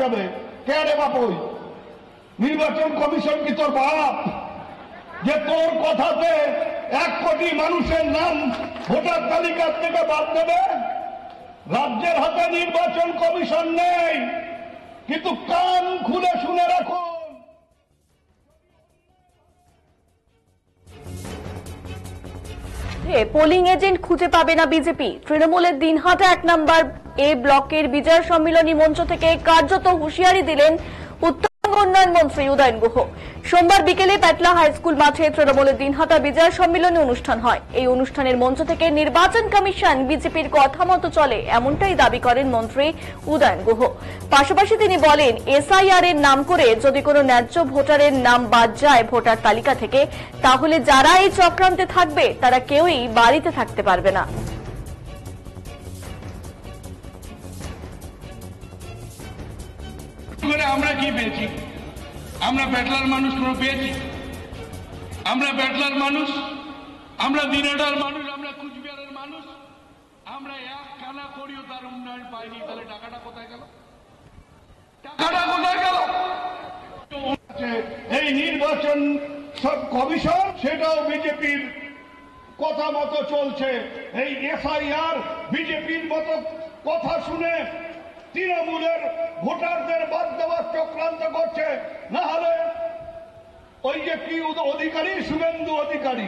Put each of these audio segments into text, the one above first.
যাবে। কে রে বাপুই? নির্বাচন কমিশন কি তোর বাপ যে তোর কথাতে 1 কোটি মানুষের নাম ভোটার তালিকা থেকে বাদ দেবে? রাজ্যের হাতে নির্বাচন কমিশন নেই, কিন্তু কান খুলে শুনে রাখুন। পোলিং এজেন্ট খুঁজে পাবে না বিজেপি। তৃণমূলের দিনহাটা 1 নম্বর এ ব্লকের বিজয় সম্মিলনী মঞ্চ থেকে কার্যত হুঁশিয়ারি দিলেন উত্তরবঙ্গ উন্নয়ন মন্ত্রী উদয়ন গুহ। সোমবার বিকেলে পেটলা হাই স্কুল মাঠে তৃণমূলের দিনহাটা বিজয় সম্মিলনী অনুষ্ঠান হয়। এই অনুষ্ঠানের মঞ্চ থেকে নির্বাচন কমিশন বিজেপির কথা মতো চলে, এমনটাই দাবি করেন মন্ত্রী উদয়ন গুহ। পাশাপাশি তিনি বলেন, এসআইআর এর নাম করে যদি কোনো ন্যায্য ভোটারের নাম বাদ যায় ভোটার তালিকা থেকে, তাহলে যারা এই চক্রান্তে থাকবে তারা কেউই বাড়িতে থাকতে পারবে না। আমরা কি পেয়েছি? আমরা পেটলার মানুষ কোনো পেয়েছি? আমরা পেটলার মানুষ, আমরা দিনাটার মানুষ, আমরা কুচবিহারের মানুষ, আমরা এক কানা করিও তার উন্নয়ন পাইনি। তাহলে টাকাটা কোথায় গেল? টাকাটা কোথায় গেল? এই নির্বাচন কমিশন সেটাও বিজেপির কথা মতো চলছে। এই এসআইআর বিজেপির মতো কথা শুনে তৃণমূলের ভোটারদের বাদ দেওয়ার চক্রান্ত করছে। না হলে ওই যে কি অধিকারী, শুভেন্দু অধিকারী,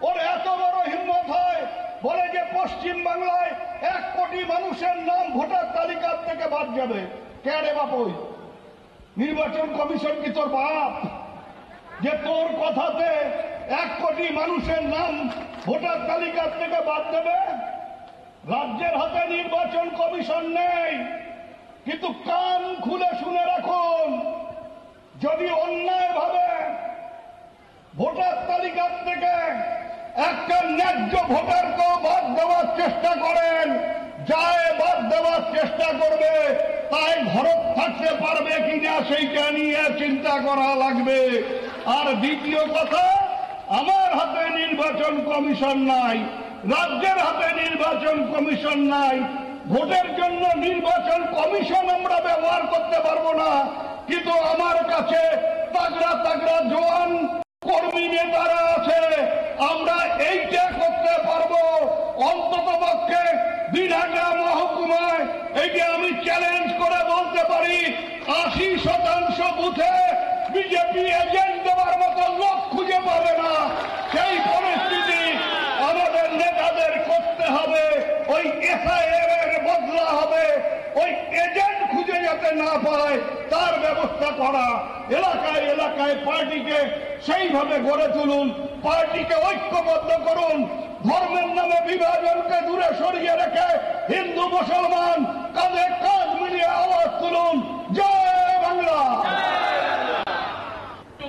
ওর এত বড় হিম্মত হয় বলে যে পশ্চিম বাংলায় 1 কোটি মানুষের নাম ভোটার তালিকা থেকে বাদ যাবে। কে রে বাপুই? নির্বাচন কমিশন কি তোর বাপ যে তোর কথাতে 1 কোটি মানুষের নাম ভোটার তালিকা থেকে বাদ দেবে? রাজ্যের হাতে নির্বাচন কমিশন নেই, কিন্তু কান খুলে শুনে রাখুন। যদি অন্যায়ভাবে ভোটার তালিকা থেকে একটা ন্যায্য ভোটারকেও বাদ দেওয়ার চেষ্টা করেন, যায় বাদ দেওয়ার চেষ্টা করবে, তাই ভারত থাকতে পারবে কিনা সেইটা নিয়ে চিন্তা করা লাগবে। আর দ্বিতীয় কথা, আমার হাতে নির্বাচন কমিশন নাই, রাজ্যের হাতে নির্বাচন কমিশন নাই। ভোটের জন্য নির্বাচন কমিশন আমরা ব্যবহার করতে পারবো না, কিন্তু আমার কাছে তাগড়া তাগড়া জওয়ান কর্মী নেতারা আছে, আমরা এইটা করতে পারবো। অন্তত পক্ষে দিনহাটা মহকুমায় এইটা আমি চ্যালেঞ্জ করে বলতে পারি, 80% বুথে বিজেপি এজেন্ট দেওয়ার মতো লোক খুঁজে পাবে না। সেই পরিস্থিতি আমাদের নেতাদের করতে হবে। ওই এসআইআর এর বদলা হবে, ওই এজেন্ট খুঁজে যাতে না পায় তার ব্যবস্থা করা। এলাকায় এলাকায় পার্টিকে সেইভাবে গড়ে তুলুন, পার্টিকে ঐক্যবদ্ধ করুন, ধর্মের নামে বিভাজনকে দূরে সরিয়ে রেখে হিন্দু মুসলমান কাঁধে কাঁধ মিলিয়ে আওয়াজ তুলুন। জয় বাংলা।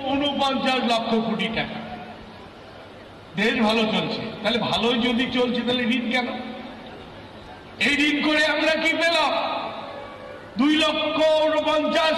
49 লক্ষ কোটি টাকা, দেশ ভালো চলছে। তাহলে ভালোই যদি চলছে তাহলে ঋণ কেন? এই ঋণ করে আমরা কি পেলাম? 2,49,00,000